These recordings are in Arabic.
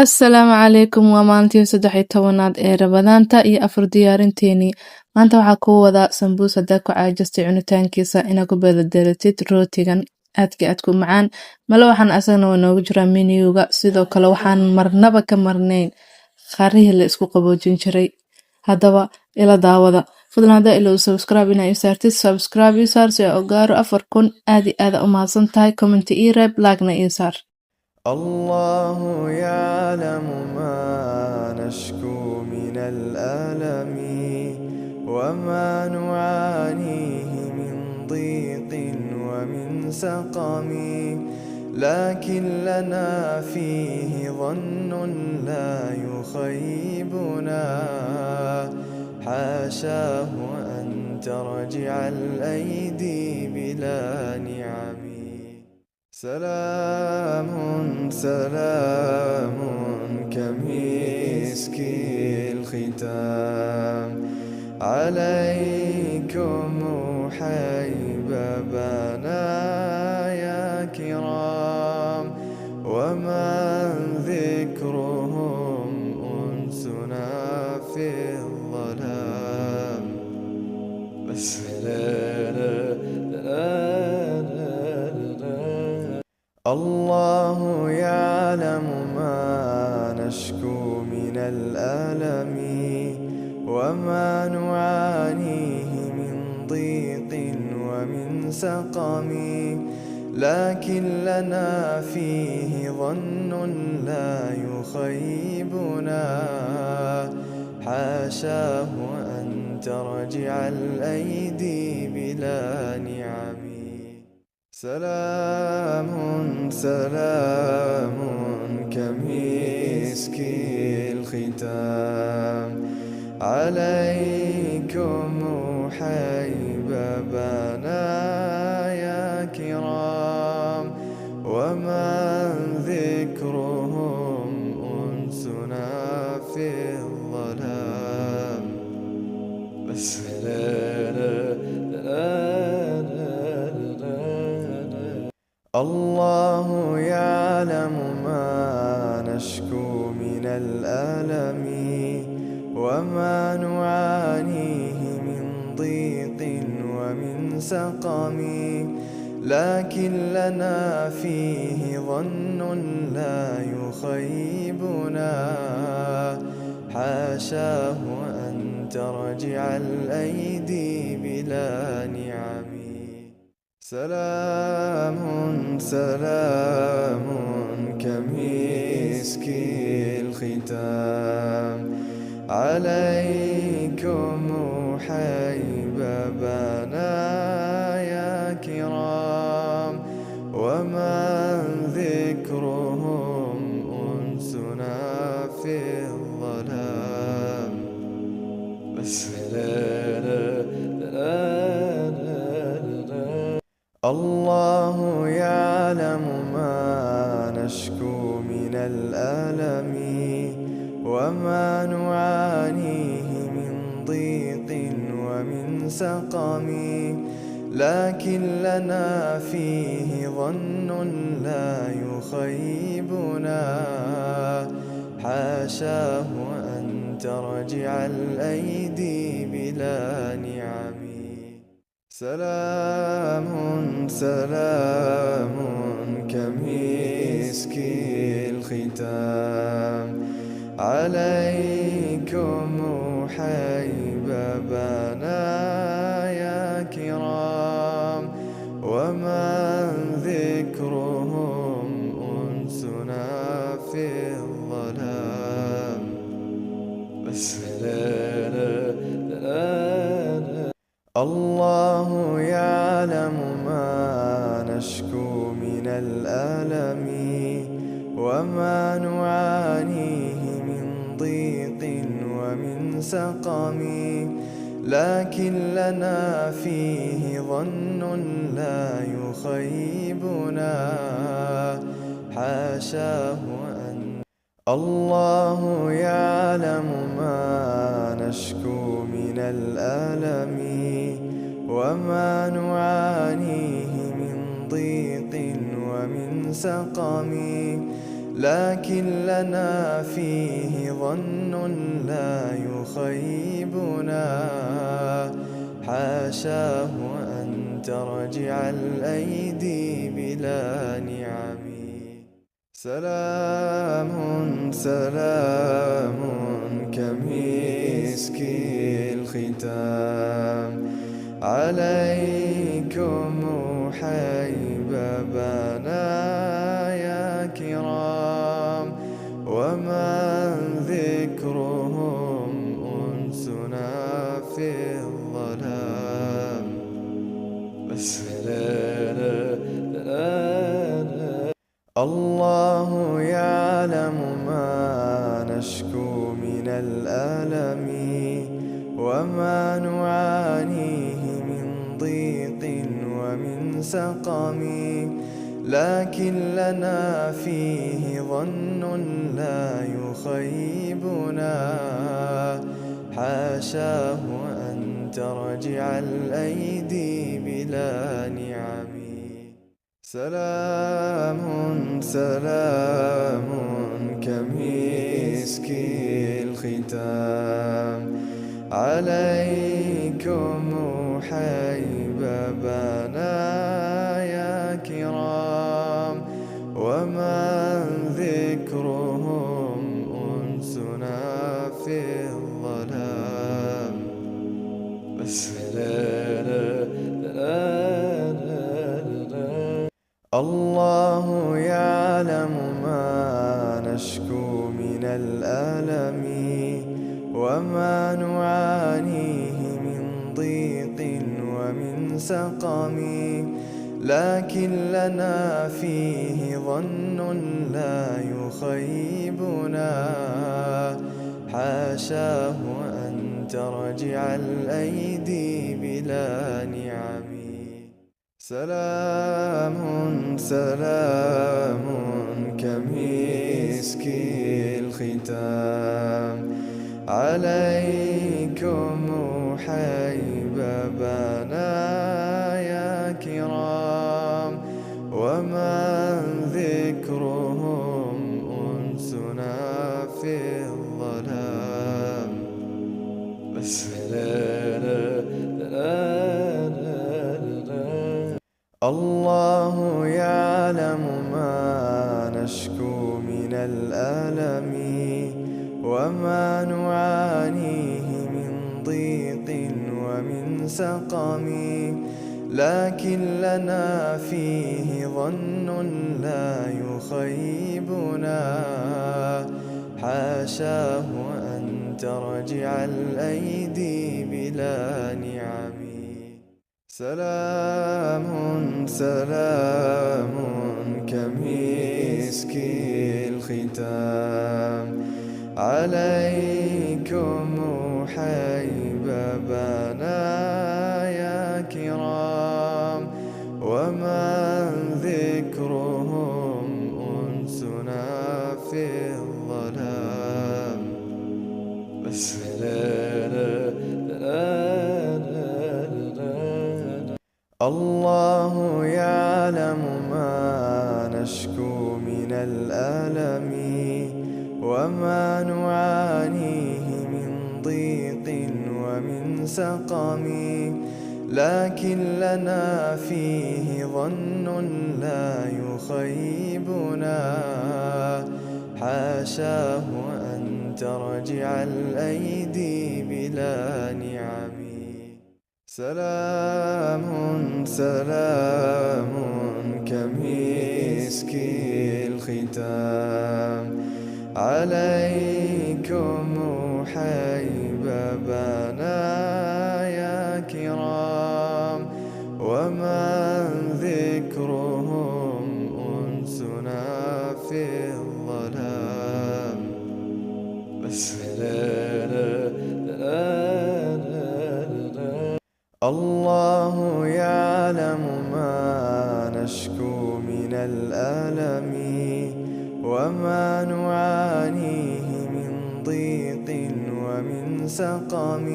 Assalaamu calaykum waa maalintii 13aad ee Rabadaanta iyo afur diyaarinteeni. Maanta waxaa ku wada sambuus hadaa ku caajistay cunitaankiisa inaad ku bedelatid rootigan aadku macaan. Malo waxaan asagna noogu jiraa menu-ga, sidoo kale waxaan marnaba ka marnayn qaarihii la isku qaboojin jiray. Haddaba ila daawada. Fadlan hadaa ilo subscribe inaa isaartid subscribe isaar si oo gaaro 4000 aad u mahadsan tahay. Comment ii reeb, like-na isaar. الله يعلم ما نشكو من الألم وما نعانيه من ضيق ومن سقم، لكن لنا فيه ظن لا يخيبنا، حاشاه أن ترجع الأيدي بلا نعم. سلام سلام كمسك الختام عليكم حبيبنا يا كرام، ومن ذكرهم أنسنا في الظلام. بس الله يعلم ما نشكو من الألم وما نعانيه من ضيق ومن سقم، لكن لنا فيه ظن لا يخيبنا، حاشاه أن ترجع الأيدي بلا نعم. سلام سلام كمسك الختام عليكم حبيبنا يا كرام، ومن ذكرهم أنسنا في الظلام. بس الله يعلم ما نشكو من الألم وما نعانيه من ضيق ومن سقم، لكن لنا فيه ظن لا يخيبنا، حاشاه أن ترجع الأيدي بلا نعم. سلام سلام كمسك الختام عليكم حبيبنا يا كرام، ومن ذكرهم أنسنا في الظلام. بس الله يعلم ما نشكو من الألم وما نعانيه من ضيق ومن سقم، لكن لنا فيه ظن لا يخيبنا، حاشاه أن ترجع الأيدي بلا نعم. سلام سلام كمسك الختام عليكم حبيبنا يا كرام، ومن ذكرهم أنسنا في الظلام. بس الله يعلم ما نشكو من الألم وما نعانيه من ضيق ومن سقم، لكن لنا فيه ظن لا يخيبنا، حاشاه أن الله يعلم ما نشكو من الألم وما نعانيه من ضيق ومن سقم، لكن لنا فيه ظن لا يخيبنا. حاشاه أن ترجع الأيدي بلا نعم. سلام سلام كمسك الختام عليكم حبابنا يا كرام، ومن ذكرهم أنسنا في الظلام. بس الله يعلم ما نشكو من الألم، وما نعانيه من ضيق ومن سقم، لكن لنا فيه ظن لا يخيبنا. حاشاه أن ترجع الأيدي بلا نعم. سلام سلام كمسك الختام عليكم حبابنا يا كرام، ومن ذكرهم أنسنا في الظلام. بس الله يعلم ما نشكو من الألم، وما نعانيه من ضيق ومن سقم، لكن لنا فيه ظن لا يخيبنا. حاشاه أن ترجع الأيدي بلا نعم. سلام سلام كمسك الختام عليكم حبابنا يا كرام، ومن ذكرهم أنسنا في الظلام. بس الله يعلم ما نشكو من الألم، وما نعانيه من ضيق ومن سقم، لكن لنا فيه ظن لا يخيبنا. حاشاه أن ترجع الأيدي بلا نعم. سلام سلام كمسك الختام عليكم حبابنا يا كرام، ومن ذكرهم أنسنا في الظلام. بس الله يعلم ما نشكو من الألم، وما نعانيه من ضيق ومن سقم، لكن لنا فيه ظن لا يخيبنا. حاشاه أن ترجع الأيدي بلا نعم. سلام سلام كمسك الختام عليكم حبابنا يا كرام، ومن ذكرهم أنسنا في الظلام. بس الله يعلم ما نشكو من الألم، وما نعانيه من ضيق ومن سقم،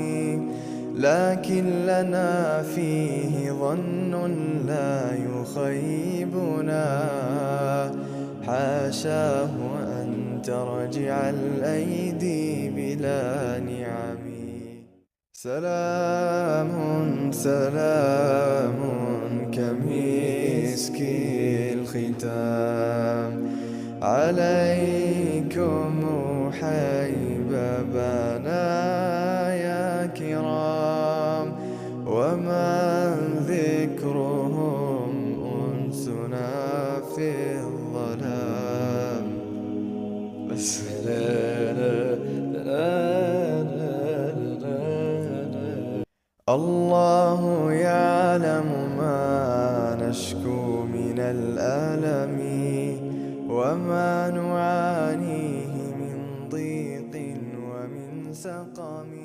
لكن لنا فيه ظن لا يخيبنا. حاشاه ترجع الأيدي بلا نعم. سلام سلام كمسك الختام عليكم حبيبنا يا كرام، ومن ذكرهم أنسنا في الظلام. بس الله يعلم ما نشكو من الألم، وما نعانيه من ضيق ومن سقم.